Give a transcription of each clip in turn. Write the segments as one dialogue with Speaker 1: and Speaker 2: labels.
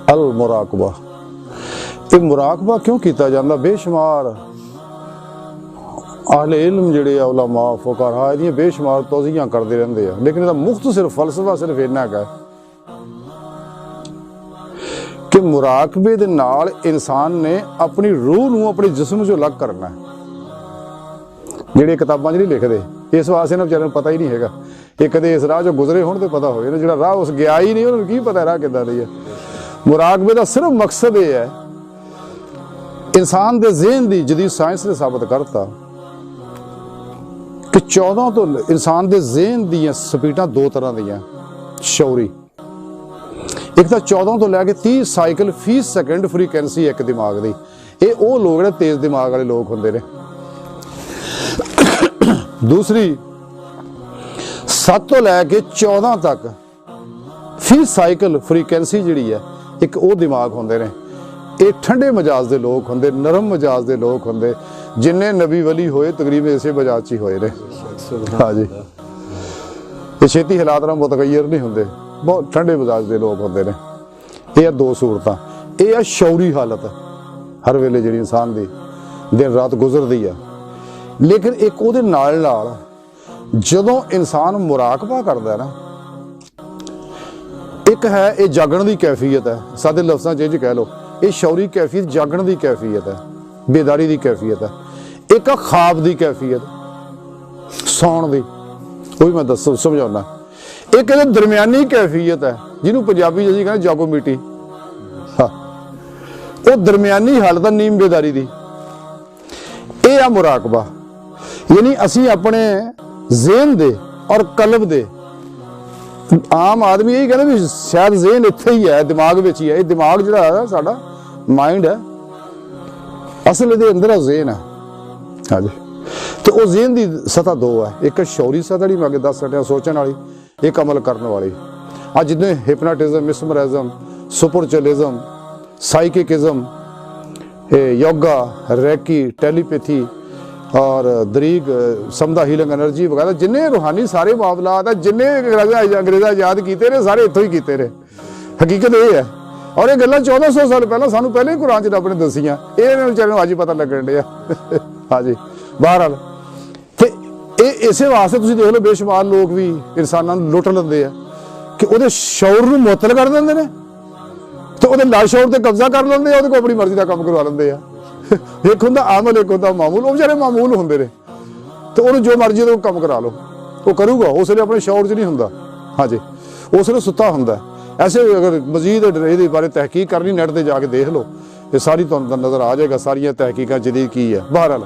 Speaker 1: अल मुराकबा। ये मुराकबा क्यों किया जाता? बेशुमार आहले इल्म जिहड़े उलमा फुकहा इहदियां बेशुमार तौज़ीहां करते रहंदे आ, लेकिन इहदा मुख्तसर फलसफा सिर्फ इन्ना है कि मुराकबे दे नाल इंसान ने अपनी रूह नूं अपने जिस्म चों अलग करना है। जिहड़े किताबां 'च नहीं लिखदे, इस वास्ते इन्हां बेचारिਆਂ ਨੂੰ पता ही नहीं हैगा। ये कदे इस राह चों गुजरे होण ते पता होवे ना, जिहड़ा राह उस गया ही नहीं उन्होंने की पता राह किदां दी है। मुराकबे का सिर्फ मकसद ये है, इंसान के ज़हन की जदीद साइंस ने साबित करता कि 14 तो इंसान के ज़हन दी स्पीडां दो तरह दी शौरी। एक तो 14 तो लैके 30 साइकिल फी सेकंड फ्रीकुएंसी एक दिमाग की। ये वो लोग ने तेज दिमाग वाले लोग होंगे ने। दूसरी 7 तो लैके 14 तक फी साइकिल फ्रीकुएंसी जी है, एक वो दिमाग होंगे ने। ये ठंडे मजाज के लोग होंगे, नरम मजाज के लोग होंगे। जिन्ने नबी वली होए तकरीबन इसे मजाज ही होए ने। हाँ जी, ये छेती हालात नाल मुतगैर नहीं होंगे, बहुत ठंडे मजाज के लोग होंगे ने। ये दो सूरत। ये शौरी हालत हर वेले जी इंसान की दिन रात गुजरती है। लेकिन एक वो नाल जदों इंसान मुराकबा करता है ना, एक है ये जागण की कैफियत है, सादे लफ्ज़ां च कह लो ये शौरी कैफियत जागण की कैफियत है, बेदारी की कैफियत है। एक ख्वाब की कैफियत सौण की, वही मैं दस समझाना। एक दरम्यानी कैफियत है जिन्हों पंजाबी जी कहते जागो मीटी। हाँ, वो दरम्यानी हालत है नीम बेदारी की। यह आ मुराकबा, यानी असी अपने ज़हन दे और कल्ब दे। आम आदमी यही कहते भी शायद ज़हन इत्थे ही है, दिमाग विच ही है। दिमाग जिहड़ा है साडा माइंड है, असल दे अंदर ज़हन है। हाँ जी, तो वो ज़हन की सतह दो है। एक शौरी सतह जी मैं अगे दस सटिया सोचने वाली, एक अमल करने वाली। आ जितने हिप्नोटिज्म, मिसमराइज्म, सुपरचुअलिज्म, साइकिकिज्म, योगा, रैकी, टेलीपैथी और दरीग समदा हीलिंग एनर्जी वगैरह जिन्हें रूहानी सारे मामलात है, जिन्हें अंग्रेजा याद किए ने सारे इतों ही किए ने। हकीकत ये है, और ये गल्लां 1400 साल पहला सानू पहले ही कुरान च रब ने दसियां, ये बेचारे अज ही पता लगन दिया। हाँ जी, बहरहाल ते इस वास्ते तुसीं देख लो बेशुमार लोग भी इंसानां नूं लुट लैंदे आ कि उहदे शौर नूं मुअत्तल कर दिंदे ने, तो उहदे लाशौर ते कब्जा कर लैंदे आ, उहदे कोल अपनी मर्जी का काम करवा लैंदे आ। एक होंदा आमल, एक होंदा मामूल। वो बेचारे मामूल होंदे ने, तो उन्होंने जो मर्जी तो काम करा लो, वो करूगा। उस वे अपने शौर च नहीं होंदा। हाँ जी, उस वे सुता होंदा। ऐसे अगर मजीद ये बारे तहकीक करनी नैट पर जाके देख लो, ये सारी तुहानूं नज़र आ जाएगा, सारिया तहकीकां जदीद की है। बहरहाल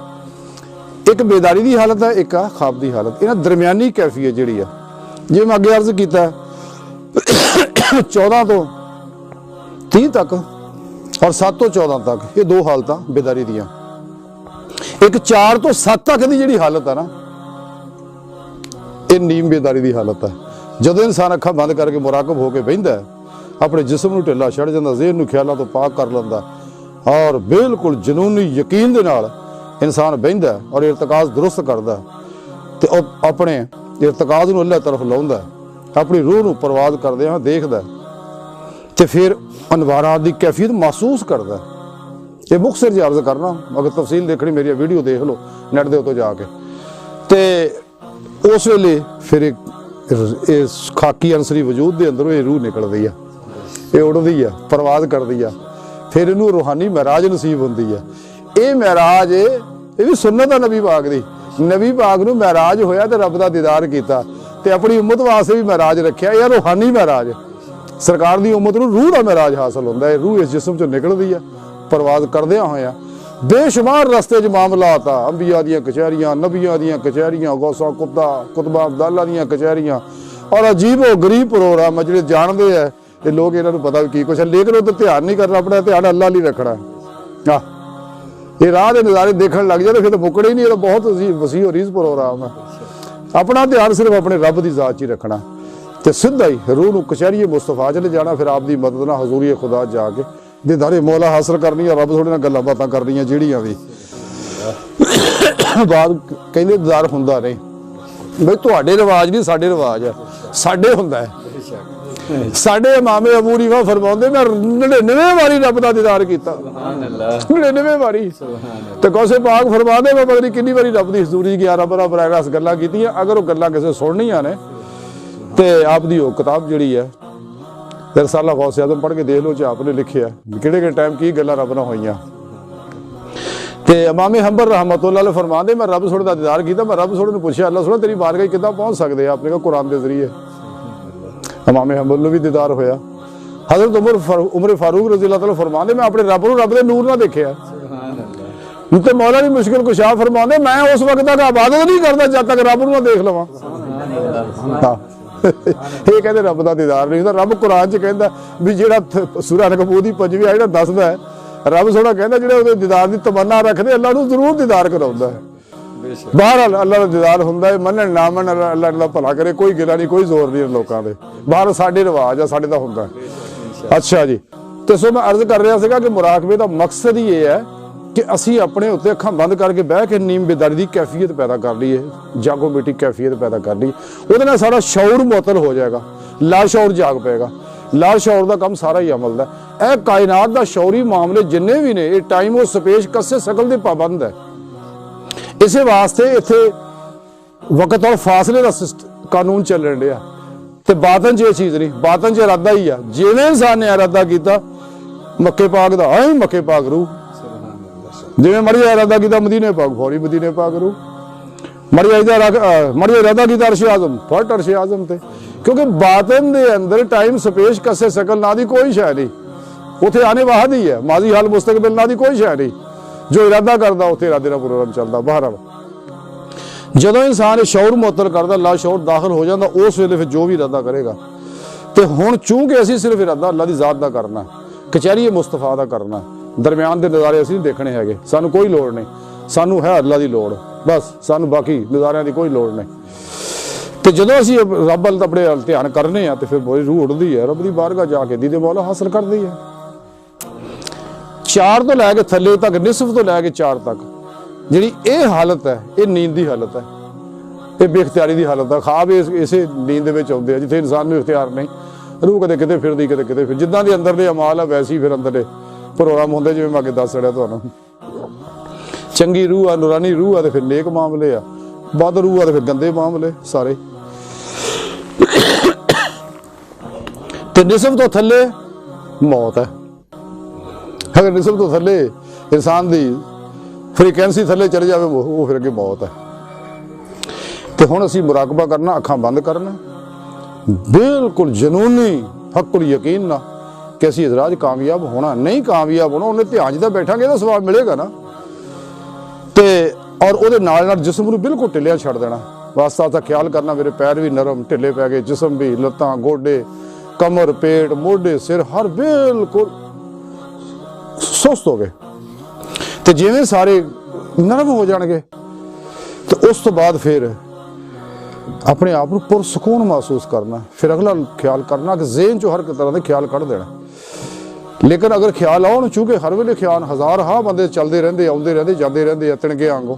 Speaker 1: एक बेदारी की हालत है, एक ख्वाब की हालत। इन्हां दरम्यानी कैफियत जी है, जिवें मैं अगे अर्ज किया 14 तो 30 तक और 7 तो 14 तक, ये दो हालत बेदारी दियां। एक 4 तो 7 तक की जी हालत है ना, ये नीम बेदारी की हालत है। जदों इंसान अखा बंद करके मुराकब होकर बहिंदा है, अपने जिस्म नूं ढिला छड़ जांदा, ज़हन नूं ख्यालों तो पाक कर लैंदा, और बिल्कुल जनूनी यकीन दे नाल इंसान बहिंदा और इरतकाज़ दुरुस्त करदा, ते अपने इरतकाज़ नूं अल्लाह तरफ लाउंदा, अपनी रूह नूं परवाज़ करदे देखदा, ते फिर अनवारात की कैफियत महसूस करता। ये मुख्तसर जी अर्ज करना, अगर तफसील देखनी मेरी वीडियो देख लो नैट दे उत्ते जाके। तो उस वेले फिर इस खाकी अंसरी वजूद के अंदरों ये रूह निकलती है, ये उड़ती है, परवाज करती है, फिर इनू रूहानी महराज नसीब होती है। ये महराज ये भी सुन्नत है नबी पाक की। नबी पाक नूं महराज होया तो रब का दीदार किया, तो अपनी उम्मत वास्ते भी महराज रखा, या रूहानी महराज। सरकार की उम्मत नूं रूह का महराज हासिल होंदा है, रूह इस जिस्म चों निकलती है परवाज करदियां होया। बेशुमार रस्ते च मामलात आ, अंबिया दीयां कचहरियां, नबियां दीयां कचहरियां, गौसा कुतबा अब्दाला दीयां कचहरियां, और अजीबो गरीब प्रोग्राम है जिहड़े जानते हैं ये लोग, इन्हां नूं पता की कुछ है, लेकिन वो तो ध्यान नहीं करना, अपना ध्यान अल्लाह लई रखना। हाँ, ये राह के नज़ारे देखने लग जाए तो फिर तो मुकड़े ही नहीं, ये बहुत वसी और रीज़ प्रोग्राम है। अपना ध्यान सिर्फ अपने रब की ज़ात च ही रखना, तो सीधा ही रूह नूं कचहरी मुस्तफा च ले जाना, फिर आपकी मदद नाल हजूरी खुदा जाके दीदारे मौला हासिल करनी, रब थोड़े नाल गल्लां बातां करनियां जिहड़ियां भी बाद कहंदे दीदार हुंदा नहीं। बई तुहाडे रिवाज नहीं, साडे रिवाज है, साडे हुंदा है। ਸਾਡੇ ਇਮਾਮ ਅਬੂ ਹਨੀਫਾ ਫਰਮਾਉਂਦੇ ਮੈਂ 99 ਵਾਰੀ ਰੱਬ ਦਾ ਦੀਦਾਰ ਕੀਤਾ। ਸੁਭਾਨ ਅੱਲਾਹ 99 ਵਾਰੀ। ਤੇ ਗੌਸੇ ਪਾਕ ਫਰਮਾਉਂਦੇ ਮੈਂ ਪਤਾ ਨਹੀਂ ਕਿੰਨੀ ਵਾਰੀ ਰੱਬ ਦੀ ਹਜ਼ੂਰੀ 11 ਬਰਾਬਰ ਰਸ ਗੱਲਾਂ ਕੀਤੀਆਂ। ਅਗਰ ਉਹ ਗੱਲਾਂ ਕਿਸੇ ਸੁਣਨੀਆਂ ਨੇ ਤੇ ਆਪ ਦੀ ਉਹ ਕਿਤਾਬ ਜਿਹੜੀ ਹੈ ਰਸਾਲਾ ਗੌਸੇ ਆਜ਼ਮ ਪੜ੍ਹ ਕੇ ਦੇਖ ਲਓ, ਆਪ ਨੇ ਲਿਖਿਆ ਕਿਹੜੇ ਟਾਈਮ ਕੀ ਗੱਲਾਂ ਰੱਬ ਨਾਲ ਹੋਈਆਂ। ਤੇ ਇਮਾਮ ਹੰਬਲ ਰਹਿਮਤੁल्लाह अलैह फरमाते मैं रब सोने का दीदार किया। मैं रब सोने ने पूछा अल्लाह सोना तेरी बारगाह कितना पहुंच सकते हैं? आपने कहा कुरान के जरिए। इमाम हंबल भी दीदार होया। हजरत उमर फारूक रज़ी अल्लाह तआला फरमाते मैं अपने रब के नूर ना देखा। तो मौला भी मुश्किल कुशा फरमाते मैं उस वक्त तक इबादत नहीं करता जब तक रब ना देख लवां। ये कहते रब का दीदार नहीं होता। रब कुरान च कहता भी जिहड़ा सूरह अनकबूत की 5वीं आयत दसदा है रब सोना कहता जिहड़े उहदे दीदार की तमन्ना रखते अल्लाह नूं जरूर दीदार कराउंदा है। बहरहाल अल्लाह का दीदार हुंदा है। मनण ना मनण अल्लाह दा भला करे, कोई गिला नहीं, कोई जोर नहीं लोगों के। बाहर साडे रिवाज आ, साडे दा हुंदा है। अच्छा जी, तो सो मैं अर्ज कर रहा सीगा कि मुराकबे का मकसद ही ये है कि असी अपने उत्ते अखां बंद करके बह के नीम बेदारी की कैफियत पैदा कर लीए, जागो बेटी कैफियत पैदा कर ली। उहदे नाल सारा शऊर मुअत्तल हो जाएगा, लाशऊर जाग पेगा। लाशऊर का काम सारा ही अमल दा। यह कायनात का शौरी मामले जिन्ने भी ने ये टाइम और स्पेस कसे शकल के पाबंद है। इस वास्ते इत्थे वक्त और फासले का कानून चलन दिया। तो बातन च ये चीज़ नहीं, बातन च इरादा ही है। जिवें इंसान ने इरादा किया मक्के पाक का आई मक्के पाक रूह, जिवें मरिया इरादा किया मदीने पाक फौरी मदीने पाक रूह, मरिया इरादा किया अर्श आजम फट अर्श आजम ते। क्योंकि बातन दे अंदर टाइम स्पेस कसे शकल ना दी कोई शय नहीं। उथे आने वाहद ही है, माजी हाल मुस्तकबिल ना दी कोई शय नहीं। जो इरादा करता उत्थे इरादे का प्रोग्राम चलता। बहरहाल जदों इंसान शौर मुअत्तल करता ला शौर दाखिल हो जाता उस वेले फिर जो भी इरादा करेगा। तो हुण चूंकि असीं सिर्फ इरादा अल्लाह की जात का करना, कचहरी मुस्तफा का करना, दरम्यान के नज़ारे असीं नहीं देखने हैगे। सानू कोई लोड़ नहीं, सानू है अल्लाह की लोड़ बस, सानू बाकी नज़ारियां की कोई लोड़ नहीं। तो जो असीं रब अल अपने ध्यान करने तो फिर बड़ी रूह उड़ती है, रब की बारगाह जाके दीदे मौला हासिल करती है। 4 तो लैके थले तक, निसफ तो लैके 4 तक जी ये हालत है, ये नींद की हालत है, ये बेख्तियारी की हालत है। खाब इसे नींद आते हैं जिथे इंसान में इख्तियार नहीं, रूह कदे किते फिरदी कदे किते फिर। जिदा के अंदर अमाल है वैसे ही फिर अंदर प्रोग्राम होंगे। जिवें मैं अगे दस छड़िया तुहानूं, चंगी रूह आ, नूरानी रूह आ तो फिर नेक मामले आ, बद रूह आ तो फिर गंदे मामले सारे। तो निसफ तो थले मौत है। अगर निसफ तो थले इंसान की फ्रीकुएंसी थले चले जाए वो फिर अगे मौत है। तो हुण असीं मुराकबा करना, अखां बंद करना, बिल्कुल जनूनी हक्कुल यकीन ना कि असीं इजराज कामयाब होना नहीं, कामयाब होना उन्हें ध्यान च बैठांगे तो सवाब मिलेगा ना। तो और उहदे नाल नाल जिस्म नूं बिल्कुल ढिलिया छड्ड देना। वास्ता सा ख्याल करना मेरे पैर भी नरम ढिले पै गए, जिस्म भी, लत्तां गोडे कमर पेट मोढे सिर हर बिल्कुल सुस्त हो गए। तो जिवें सारे नरम हो जाएंगे तो उस तो बाद फिर अपने आप को पुरसकून महसूस करना। फिर अगला ख्याल करना कि ज़हन चो हर तरह के ख्याल कढ़ देना। लेकिन अगर ख्याल आउण, चूंकि हर वेले ख्याल हज़ार हाँ बंदे चलते रहते आउंदे रहते जाते रहते तिणके आंगों,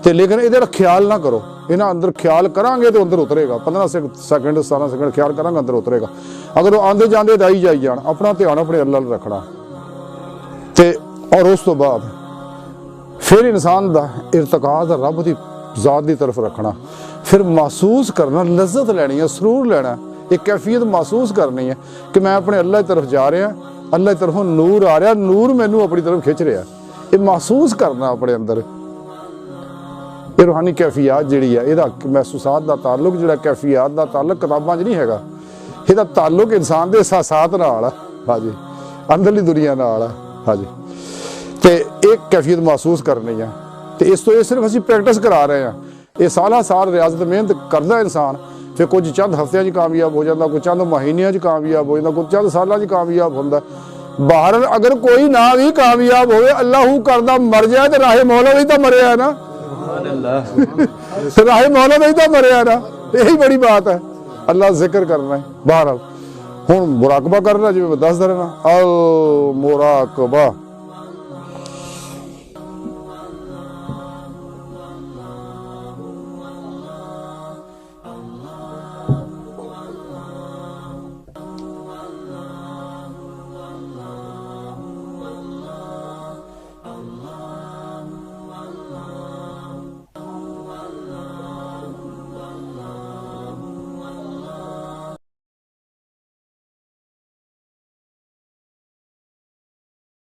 Speaker 1: तो लेकिन इहदा ख्याल ना करो। इन्हां अंदर ख्याल करांगे तो अंदर उतरेगा। 15 सेकंड 17 सेकंड ख्याल करांगे अंदर उतरेगा। अगर वो आंदे जाते दाई जाई जान, अपना ध्यान अपने अल्लाह नाल रखना। ते और उस तो बाद फिर इंसान का इरतकाज रब की जात की तरफ रखना। फिर महसूस करना, लज्जत लैनी है, सरूर लेना, एक कैफियत महसूस करनी है कि मैं अपने अल्लाह की तरफ जा रहा, अल्लाह की तरफों नूर आ रहा, नूर मैनू अपनी तरफ खिंच रहा। ये महसूस करना अपने अंदर। ये रूहानी कैफियत जिहड़ी है, इहदा महसूसात का ताल्लुक जिहड़ा कैफियत का ताल्लुक किताबां 'च नहीं हैगा। इहदा ताल्लुक इंसान के एहसासात नाल है। हाँ जी, अंदरली दुनिया नाल है। हाँ जी, तो एक कैफियत महसूस करनी है। तो इस तो ये सिर्फ असीं प्रैक्टिस करा रहे हैं। ये साल रियाजत मेहनत करता इंसान, फिर कुछ चंद हफ्तियां कामयाब हो जाता, कुछ चंद महीनों कामयाब हो जाता, कुछ चंद सालों कामयाब होता। बाहर अगर कोई ना भी कामयाब हो, अल्लाह करदा मर जाए तो राहे मौला भी तो मरे है ना। राहे मौला भी तो मरे है ना। यही बड़ी बात है। अल्लाह जिक्र करना है। बहरहाल हुण मुराकबा करना, जिवें मैं दस देना अल मुराकबा